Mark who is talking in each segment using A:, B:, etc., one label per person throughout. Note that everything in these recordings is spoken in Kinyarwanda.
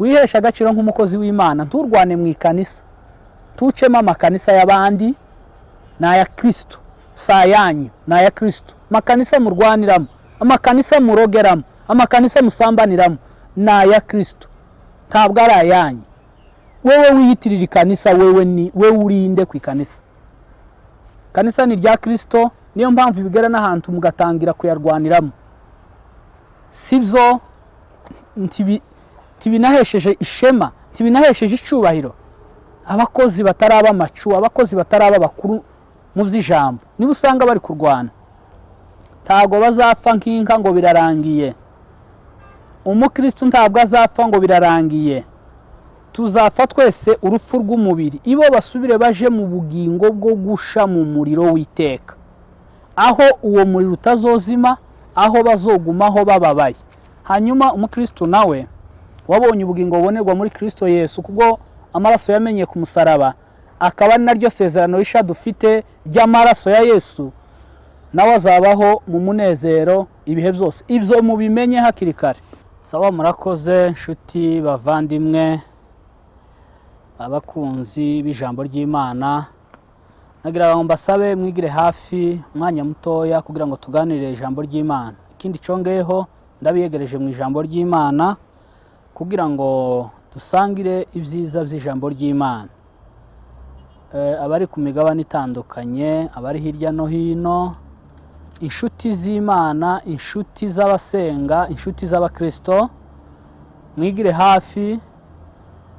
A: wihesha agaciro nk'umukozi w'Imana, nturwane mu ikanisa, tucemo amakanisa y'abandi n'aya Kristo, sayanyu n'aya Kristo. Amakanisa murwaniramo, amakanisa murogeramo, amakanisa musambaniramo n'aya Kristo, ntabwo ari ayanyu. Wewe wiyitirira ikanisa, wewe urinde ku ikanisa. Kanisa ni rya Kristo, niyo mpamvu bigera n'ahantu mugatangira kuyarwaniramo. Sibyo tibinahesheje ishema, tibinahesheje icubahiro abakozi bataraba amacu, abakozi bataraba bakuru mu by'ijambo. Niba usanga bari kurwana, ntabwo bazapfa nk'inka ngo birarangiye. Umukristo ntabwo azapfa ngo birarangiye. Tuzapfa twese urupfu rw'umubiri, ibo basubire baje mu bugingo bwo gusha mu muriro w'iteka, aho uwo muriro utazozima, aho bazogumaho bababaye. Hanyuma umukristo nawe wabonye ubugingo bubonerwa muri Kristo Yesu kubwo amaraso yamenye ku musaraba, akaba naryo sezerano risha dufite ry'amaraso ya Yesu, nawe azabaho mu munezero ibihe byose. Ibyo mubimenye hakiri kare. Sawa, murakoze nshuti bavandimwe, abakunzi b'ijambo ry'Imana. Nagira ngo mbasabe mwigire hafi umwanya mutoya kugira ngo tuganire ijambo ry'Imana. Ikindi congeyeho ndabiyegereje mu ijambo ry'Imana kugira ngo dusangire ibyiza by'ijambo ry'Imana. Abari ku migabane itandukanye, abari hirya no hino, inshuti z'Imana, inshuti z'abasenga, inshuti z'abakristo, mwigire hafi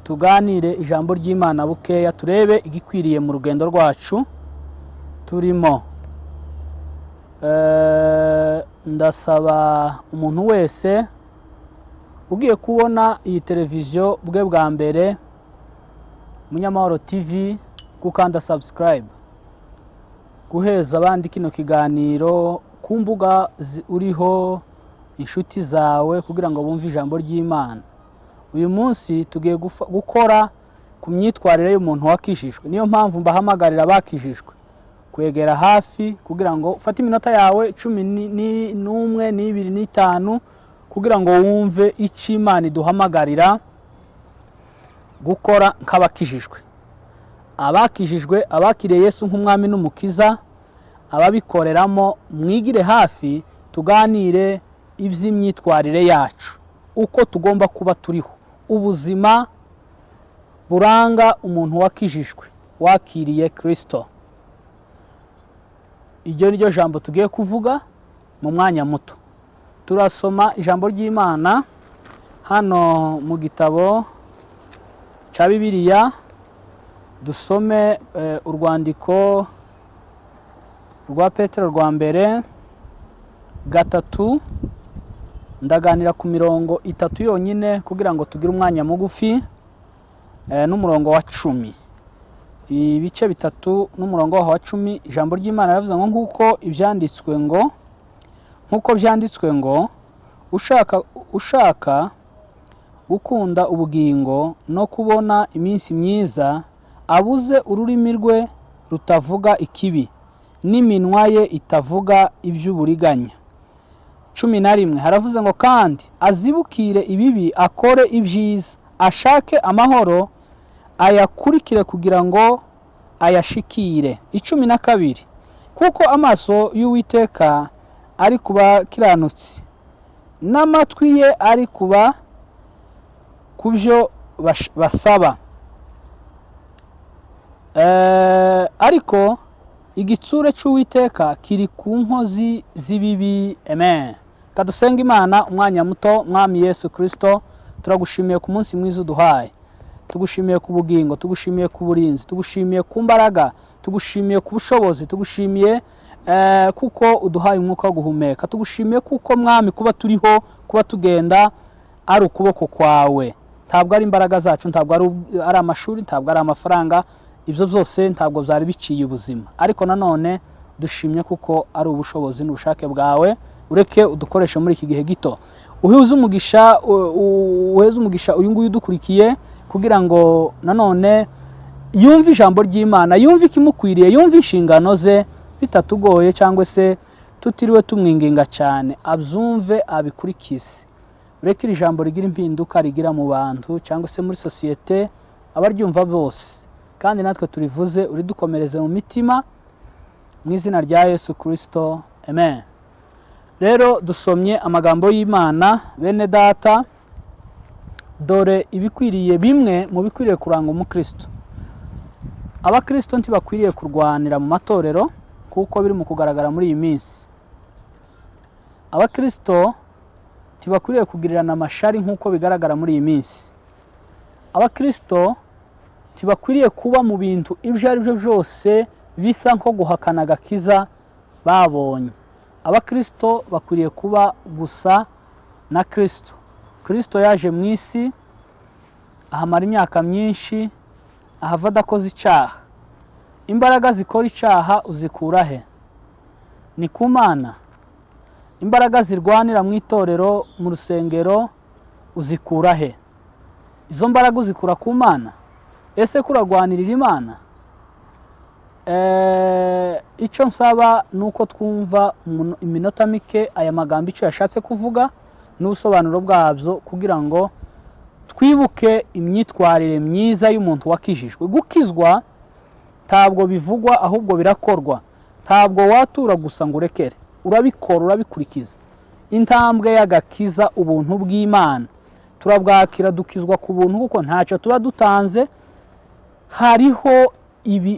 A: tuganire ijambo ry'Imana bukeya, turebe igikwiriye mu rugendo rwacu turimo. Ndasaba umuntu wese ugiye kubona iyi televiziyo bwe bwa mbere, Munyamahoro TV, gukanda subscribe, guheza abandi kino kiganiro ku mbuga uriho, inshuti zawe, kugira ngo bumve ijambo ry'Imana. Uyu munsi tugiye gukora ku myitwarire y'umuntu wakijijwe. Niyo mpamvu mbahamagarira abakijijwe kwegera hafi kugira ngo ufate iminota yawe 11, 2, 5 kugira ngo wumve icyo Imana iduhamagarira gukora nk'abakijijwe. Abakijijwe, abakiriye Yesu nk'umwami n'umukiza, ababikoreramo, mwigire hafi tuganire iby'imyitwarire yacu, uko tugomba kuba turiho, ubuzima buranga umuntu wakijijwe, wakiriye Kristo. Iryo ni ryo jambo tugiye kuvuga mu mwanya muto. Turasoma ijambo ry'Imana hano mu gitabo cya Bibiliya. Dusome urwandiko rwa Petero rwa mbere 3. Ndaganira ku mirongo 3 yonyine kugira ngo tugire umwanya mugufi, n'umurongo wa 10. Ibice 3 n'umurongo wa 10. Ijambo ry'Imana ravuze ngo nkuko byanditswe ngo ushaka gukunda ubugingo no kubona iminsi myiza, abuze ururimi rwe rutavuga ikibi, n'iminwa ye itavuga iby'uburiganya. 11 haravuze ngo kandi azibukire ibibi, akore ibyiza, ashake amahoro, ayakurikire kugira ngo ayashikire. 12 kuko amaso y'Uwiteka ari kuba kiranutsi, n'amatwi ye ari kuba kubyo basaba, ariko igitsure cy'Uwiteka kiri ku nkozi z'ibibi. Amen. Kadusenga Imana umwanya muto. Mwami Yesu Kristo, turagushimiye ku munsi mwiza uduhaye, tugushimiye ku bugingo, tugushimiye ku burinzi, tugushimiye ku mbaraga, tugushimiye ku bushobozi, tugushimiye kuko uduhaye umwuka wo guhumeka, tugushimiye kuko Mwami kuba turiho, kuba tugenda ari ukuboko kwawe, ntabwo ari imbaraga zacu, ntabwo ari amashuri, ntabwo ari amafaranga, ibyo byose ntabwo byari biciye ubuzima, ariko nanone dushimye kuko ari ubushobozi n'ubushake bwawe. Ureke udukoreshe muri iki gihe gito, uheze umugisha uyu nguyu udukurikiye, kugira ngo nanone yumve ijambo ry'Imana, yumve ikimukwiriye, yumve inshingano ze bitatugoye cyangwa se tutiriwe tumwinginga cyane, abyumve abikurikize. reka iri jambo rigira impinduka rigira mu bantu cyangwa se muri sosiyete abaryumva bose, kandi natwe turivuze uridukomereze mu mitima mu izina rya Yesu Kristo, amen. Rero dusomye amagambo y'Imana, bene data, dore ibikwiriye bimwe mu bikwiriye kuranga umukristo. Abakristo ntibakwiriye kurwanira mu matorero kuko biri mu kugaragara muri iyi minsi. Abakristo ntibakwiriye kugirirana amashari nk'uko bigaragara muri iyi minsi. Abakristo ntibakwiriye kuba mu bintu ibyo ari byo byose bisa nko guhakana agakiza babonye. Abakristo bakwiriye kuba gusa na Kristo. Kristo yaje mu isi, ahamara imyaka myinshi, ahava adakoze icyaha. Imbaraga zikora icyaha uzikura he? Ni ku Mana. Imbaraga zirwanira mu itorero, mu rusengero, uzikura he? Izo mbaraga uzikura ku Mana? Ese kurarwanirira Imana? Icyo nsaba nuko twumva iminota mike aya magambo icyo yashatse kuvuga n'ubusobanuro bwabyo, kugira ngo twibuke imyitwarire myiza y'umuntu wakijijwe. Gukizwa ntabwo bivugwa, ahubwo birakorwa. Ntabwo watura gusa ngo urekere, urabikora, urabikurikiza. Intambwe y'agakiza, ubuntu bw'Imana turabwakira, dukizwa ku buntu kuko ntacyo tuba dutanze. Hariho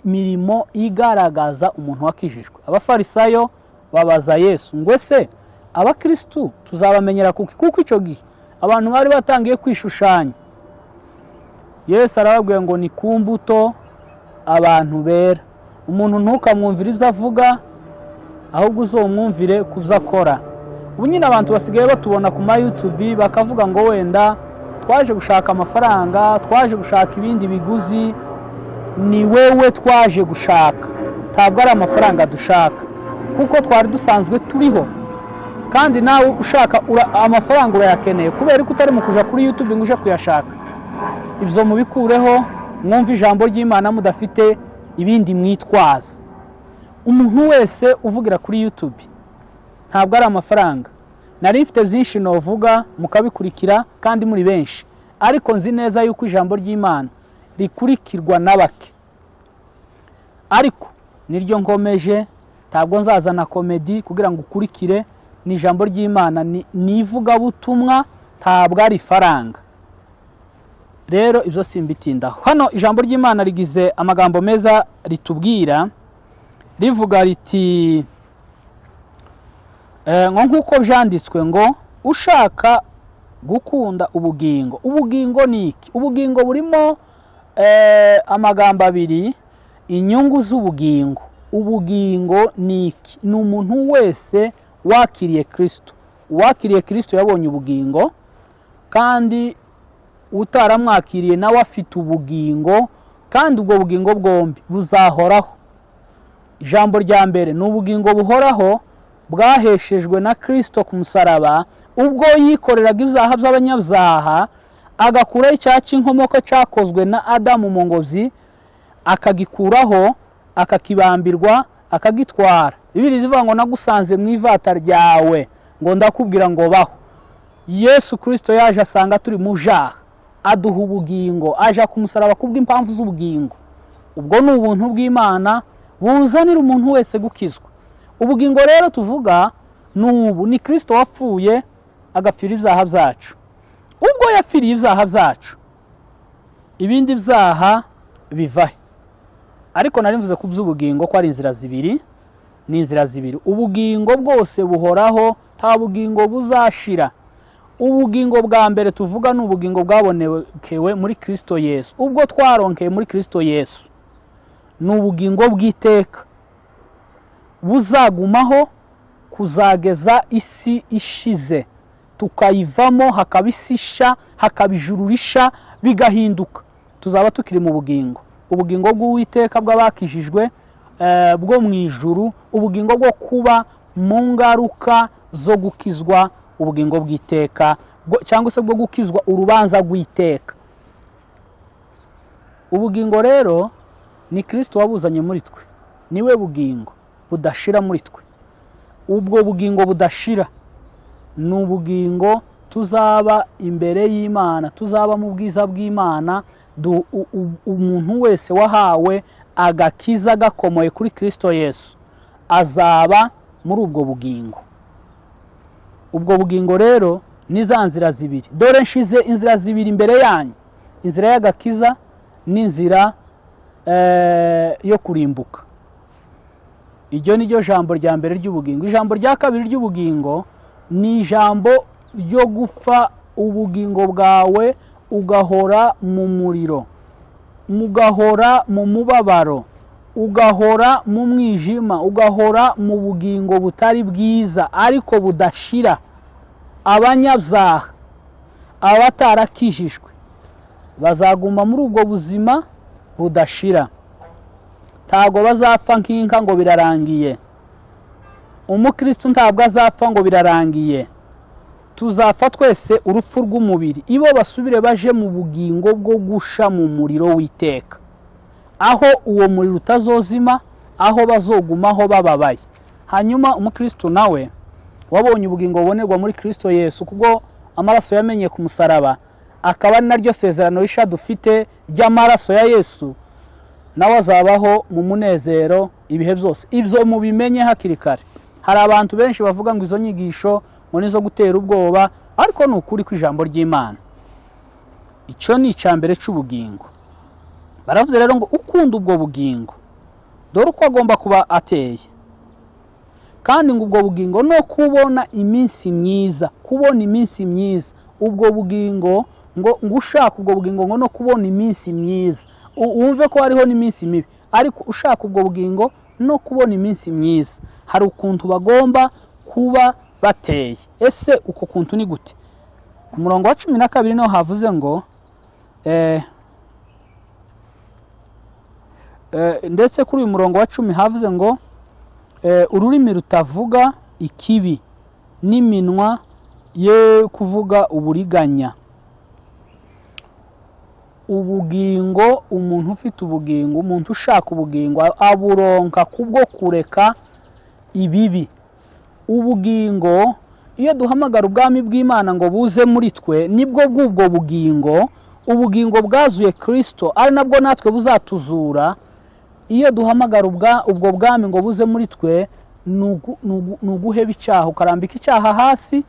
A: mirimo igaragaza umuntu wakijijwe. Abafarisayo babaza Yesu ngo ese abakristu tuzabamenyera kuko icyo gihe abantu bari batangiye kwishushanya. Yesu arababwira ngo ni ku mbuto abantu bera. Umuntu ntukamwumvire ibyo avuga, ahubwo uzomwumvire ku byo akora. Ubu nyine abantu basigaye batubona ku ma YouTube bakavuga ngo wenda twaje gushaka amafaranga, twaje gushaka ibindi biguzi. Ni wewe twaje gushaka, ntabwo ari amafaranga dushaka, kuko twari dusanzwe turiho. Kandi nawe ushaka amafaranga urayakeneye, kubera ko utari mu kuja kuri YouTube ngo uje kuyashaka. Ibyo mubikureho, mwumve ijambo ry'Imana mudafite ibindi mwitwaza. Umuntu wese uvugira kuri YouTube ntabwo ari amafaranga. Nari mfite byinshi novuga mukabikurikira kandi muri benshi, ariko nzi neza yuko ijambo ry'Imana rikurikirwa na bake. Ariko niryo nkomeje, ntabwo nzazana komedi kugira ngo ukurikire. Ni ijambo ry'Imana, ni ivugabutumwa, ntabwo ari faranga. Rero ibyo simbitindaho. Hano ijambo ry'Imana rigize amagambo meza ritubwira, rivuga riti nk'uko byanditswe ngo ushaka gukunda ubugingo. Ubugingo ni iki? Ubugingo burimo amagambo abiri, inyungu z'ubugingo. Ubugingo ni iki? Ni umuntu wese wakiriye Kristo. Uwakiriye Kristo yabonye ubugingo, kandi utaramwakiriye nawe afite ubugingo, kandi ubwo bugingo bwombi buzahoraho. Ijambo rya mbere ni ubugingo buhoraho bwaheshejwe na Kristo ku musaraba, ubwo yikoreraga ibyaha by'abanyabyaha, agakuraho icyaha cy'inkomoko cyakozwe na Adamu mu ngozi, akagikuraho, akakibambirwa, akagitwara. Bibiliya ivuga ngo nagusanze mu ivata ryawe, ngo ndakubwira ngo baho. Yesu Kristo yaje asanga turi mu jaha, aduha ubugingo, aje ku musaraba kubw'impamvu z'ubugingo. Ubwo ni ubuntu bw'Imana buzanira umuntu wese gukizwa. Ubugingo rero tuvuga ni Kristo wapfuye agapfira ibyaha byacu. Ubwo yapfiriye ibyaha byacu, ibindi byaha bivahe. Ariko nari mvuze ku by'ubugingo ko ari inzira zibiri. Ni inzira zibiri. Ubugingo bwose buhoraho, nta bugingo buzashira. Ubugingo bwa mbere tuvuga ni ubugingo bwabonekewe muri Kristo Yesu. Ubwo twaronkeye muri Kristo Yesu ni ubugingo bw'iteka, buzagumaho kuzageza isi ishize, tukayivamo, hakaba isi isha, hakaba ijuru risha, bigahinduka. Tuzaba tukiri mu bugingo, ubugingo bw'Uwiteka bw'abakijijwe bwo mu ijuru, ubugingo bwo kuba mu ngaruka zo gukizwa, ubugingo bw'iteka, cyangwa se bwo gukizwa urubanza rw'iteka. Ubugingo rero ni Kristo wabuzanye muri twe, niwe bugingo budashira muri twe. Ubwo bugingo budashira ni ubugingo tuzaba imbere y'Imana, tuzaba mu bwiza bw'Imana. Umuntu wese wahawe agakiza gakomoye kuri Kristo Yesu azaba muri ubwo bugingo. Ubwo bugingo rero ni za nzira zibiri. Dore nshize inzira zibiri imbere yanyu, inzira y'agakiza n'inzira yo kurimbuka. Iryo ni ryo jambo rya mbere ry'ubugingo. Ijambo rya kabiri ry'ubugingo ni ijambo ryo gupfa ubugingo bwawe ugahora mu muriro, mugahora mu mubabaro, ugahora mu mwijima, ugahora mu bugingo butari bwiza ariko budashira. Abanyabyaha, abatarakijijwe bazaguma muri ubwo buzima budashira. Ntabwo bazapfa nk'inka ngo birarangiye. Umukristo ntabwo azapfa ngo birarangiye. Tuzapfa twese urupfu rw'umubiri, ibo basubire baje mu bugingo bwo gusha mu muriro w'iteka, aho uwo muriro utazozima, aho bazogumaho bababaye. Hanyuma umukristo nawe wabonye ubugingo bubonerwa muri Kristo Yesu kubwo amaraso yamenye ku musaraba, akaba ari naryo sezerano risha dufite ry'amaraso ya Yesu, nawe azabaho mu munezero ibihe byose. Ibyo mubimenye hakiri kare. Hari abantu benshi bavuga ngo izo nyigisho ngo nizo gutera ubwoba, ariko ni ukuri kw'ijambo ry'Imana. Icyo ni icyambere cy'ubugingo. Baravuze rero ngo ukunda ubwo bugingo dore uko agomba kuba ateye, kandi ngo ubwo bugingo no kubona iminsi myiza, kubona iminsi myiza. Ubwo bugingo ngo ushaka ubwo bugingo ngo no kubona iminsi myiza, wumve ko hariho n'iminsi mibi, ariko ushaka ubwo bugingo no kubona iminsi myiza, hari ukuntu bagomba kuba bateye. Ese uko kuntu ni gute? Ku murongo wa 12 niho havuze ngo ndetse kuri uyu murongo wa 10 havuze ngo ururimi rutavuga ikibi n'iminwa ye kuvuga uburiganya. Ubugingo, umuntu ufite ubugingo, umuntu ushaka ubugingo aburonka kubwo kureka ibibi. Ubugingo, iyo duhamagara ubwami bw'Imana ngo buze muri twe, nibwo bw'ubwo bugingo, ubugingo bwazuye Kristo ari nabwo natwe buzatuzura. Iyo duhamagara ubwo bwami ngo buze muri twe, nuguheba icyaha, ukarambika icyaha hasi,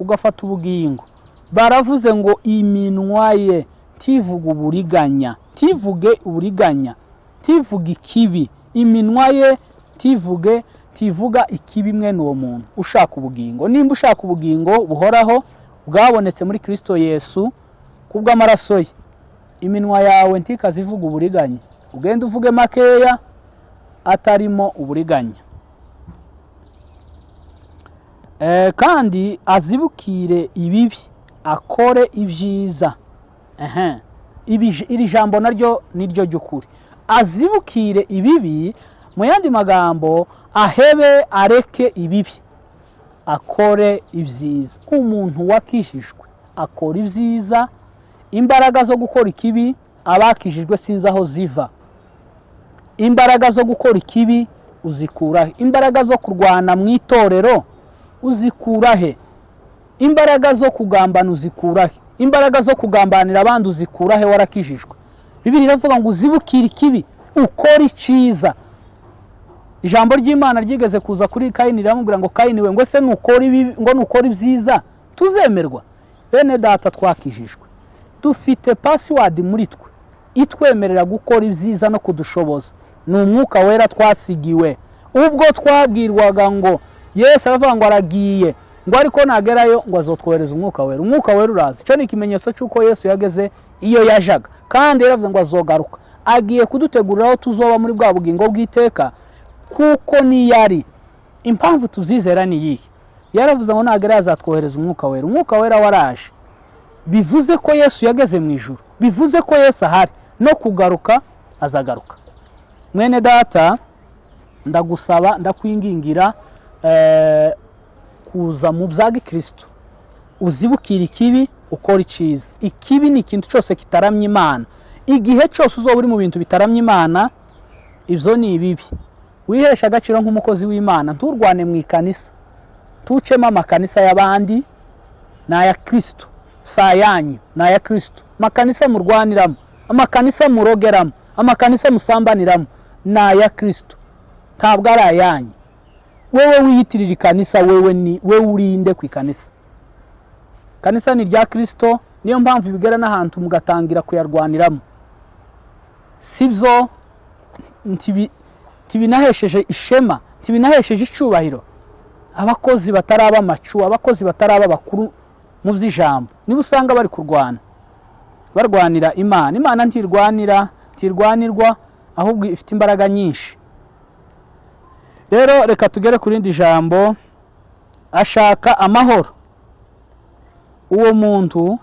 A: ugafata ubugingo. Baravuze ngo iminwa ye tivuga uburiganya, tivuge uburiganya, tivuga ikibi. Iminwa ye tivuga ikibi mwene uwo muntu ushaka ubugingo. Nimba ushaka ubugingo buhoraho bwabonetse muri Kristo Yesu kubw'amaraso ye, iminwa yawe ntikazivuga uburiganya, ugende uvuge makeya atarimo uburiganya. Kandi azibukire ibibi, akore ibyiza. Iri jambo naryo niryo ry'ukuri. Azibukire ibibi, mu yandi magambo ahebe areke ibibi, akore ibyiza. Umuntu wakijijwe akora ibyiza. Imbaraga zo gukora ikibi abakijijwe sinzi aho ziva. Imbaraga zo gukora ikibi uzikurahe? Imbaraga zo kurwana mu itorero uzikurahe? Imbaraga zo kugambana uzikurahe? Imbaraga zo kugambanira abandi uzikurahe warakijijwe? Bibiliya iravuga ngo uzibukire ikibi, ukora icyiza. Ijambo ry'Imana ryigeze kuza kuri Kayini riramubwira ngo Kayini we, ngo se nukora ibibi, ngo nukora ibyiza tuzemerwa? Bene data twakijijwe, dufite password muri twe itwemerera gukora ibyiza no kudushoboza. Ni umwuka wera twasigiwe. Ubwo twabwirwaga ngo Yesu aravuga ngo aragiye, ngo ariko nagerayo ngo azotwohereza umwuka wera. Umwuka wera uraza. Cyo ni ikimenyetso cy'uko Yesu yageze iyo yajaga, kandi yaravuze ngo azogaruka, agiye kuduteguriraho tuzoba muri bwa bugingo bw'iteka, kuko niyari. Impamvu tuzizera ni yihe? Yaravuze ngo nagerayo azatwohereza umwuka wera. Umwuka wera waraje, bivuze ko Yesu yageze mu ijuru, bivuze ko Yesu ahari, no kugaruka azagaruka. Mwene data, ndagusaba, ndakwingingira kuza mu bya Kristo, uzibukira ikibi, ukora icyiza. Ikibi ni ikintu cyose kitaramye Imana. Igihe cyose uzoba uri mu bintu bitaramye Imana, ibyo ni ibibi. Wihesha agaciro nk'umukozi w'Imana, nturwane mu ikanisa, tucemo amakanisa y'abandi, ni aya Kristo, si ayanyu, ni aya Kristo. Amakanisa murwaniramo, amakanisa murogeramo, amakanisa musambaniramo, ni aya Kristo, ntabwo ari ayanyu. Wewe wiyitirira ikanisa, wewe urinde ku ikanisa. Kanisa ni rya Kristo, niyo mpamvu bigera n'ahantu mugatangira kuyarwaniramo. Sibyo ntibinahesheje ishema, ntibinahesheje icubahiro abakozi bataraba amacu, abakozi bataraba bakuru mu by'ijambo. Niba usanga bari kurwana, barwanira Imana. Imana ntirwanirwa, ahubwo ifite imbaraga nyinshi. Rero reka tugere ku rindi jambo, ashaka amahoro. Uwo muntu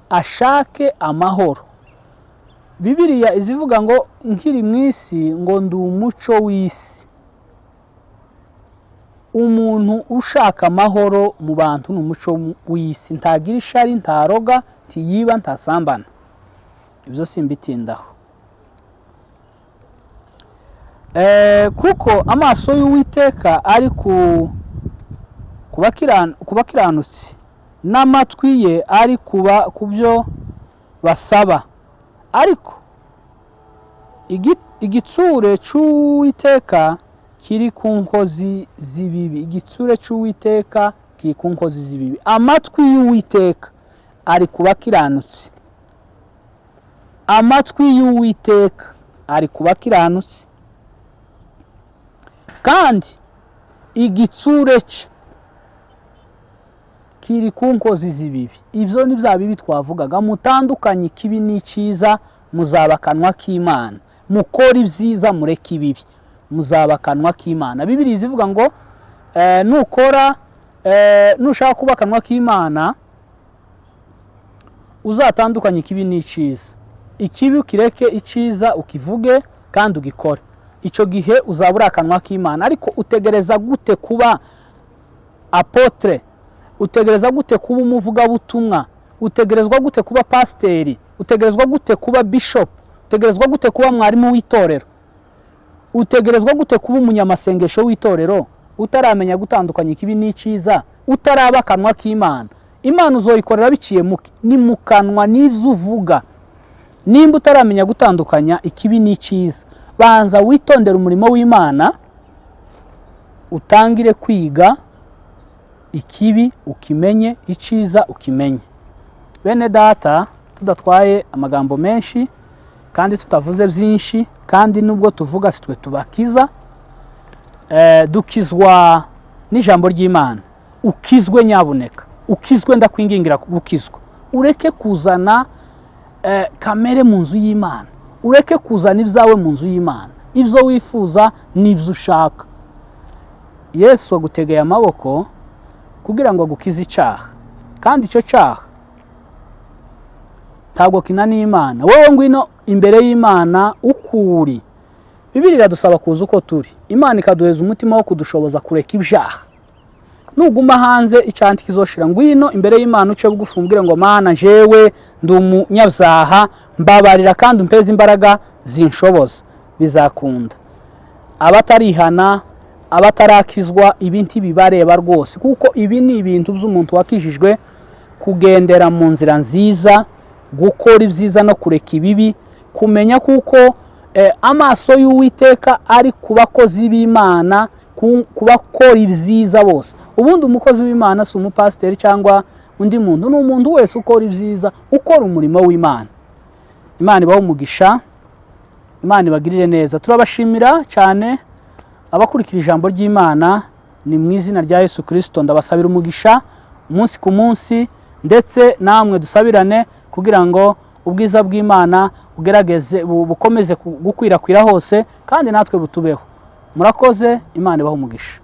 A: ashake amahoro. Bibiliya izivuga ngo nkiri mu isi ngo ndi umuco w'isi. Umuntu ushaka amahoro mu bantu ni umuco w'isi, ntagira ishari, ntaroga, ntiyiba, ntasambana. Ibyo simbitindaho. Kuko amaso y'Uwiteka ari ku bakiranutsi, n'amatwi ye ari ku byo basaba. Ariko igitsure cy'Uwiteka kiri ku nkozi z'ibibi. Igitsure cy'Uwiteka kiri ku nkozi z'ibibi. Amatwi y'Uwiteka ari ku bakiranutsi. Amatwi y'Uwiteka ari ku bakiranutsi, kandi igitsure cye kiri ku nkozi z'ibibi. Ibyo ni bya bibi twavugaga. Mutandukanye ikibi n'icyiza, muzaba akanwa k'Imana. Mukora ibyiza, mureke ibibi, muzaba akanwa k'Imana. Bibiliya izivuga ngo nushaka kuba akanwa k'Imana, uzatandukanye ikibi n'icyiza. Ikibi ukireke, icyiza ukivuge kandi ugikore. Icyo gihe uzaba uri akanwa k'Imana. Ariko utegereza gute kuba apotre? Utegereza gute kuba umuvugabutumwa? Utegerezwa gute kuba pasiteri? Utegerezwa gute kuba bishop? Utegerezwa gute kuba mwarimu w'itorero? Utegerezwa gute kuba umunyamasengesho w'itorero utaramenya gutandukanya ikibi n'icyiza, utaraba akanwa k'Imana? Imana uzoyikorera biciye ni mu kanwa n'ibyo uvuga. Nimba utaramenya gutandukanya ikibi n'icyiza, banza witondera umurimo w'Imana, utangire kwiga ikibi ukimenye, icyiza ukimenye. Bene data, tudatwaye amagambo menshi kandi tutavuze byinshi, kandi nubwo tuvuga sitwe tubakiza, dukizwa n'ijambo ry'Imana. Ukizwe nyabuneka, ukizwe, ndakwingingira gukizwa. Ureke kuzana kamere mu nzu y'Imana, ureke kuzana ibyawe mu nzu y'Imana. Ibyo wifuza n'ibyo ushaka. Yesu agutegeye amaboko kugira ngo agukize icyaha, kandi icyo cyaha ntabwo kinaniye Imana. Wowe ngwino imbere y'Imana ukuri. Bibiliya iradusaba kuza uko turi. Imana ikaduheza umutima wo kudushoboza kureka ibyaha. Nuguma hanze icyanti kizoshira. Ngwino imbere y'Imana uce bugufi umbwire ngo Mana, jewe ndi umunyabyaha, mbabarira kandi umpeze imbaraga zinshoboza. Bizakunda. Abatarihana, abatarakizwa, ibi ntibibareba rwose, kuko ibi ni ibintu by'umuntu wakijijwe, kugendera mu nzira nziza, gukora ibyiza no kureka ibibi, kumenya kuko amaso y'Uwiteka ari ku bakozi b'Imana, kubakora ibyiza bose. Ubundi umukozi w'Imana si umupasiteri cyangwa undi muntu, ni umuntu wese ukora ibyiza, ukora umurimo w'Imana. Imana ibahe umugisha, Imana ibagirire neza. Turabashimira cyane abakurikira ijambo ry'Imana. Ni mu izina rya Yesu Kristo ndabasabira umugisha umunsi ku munsi, ndetse namwe dusabirane kugira ngo ubwiza bw'Imana bugerageze bukomeze gukwirakwira hose, kandi natwe butubeho. Murakoze. Imana ibahe umugisha.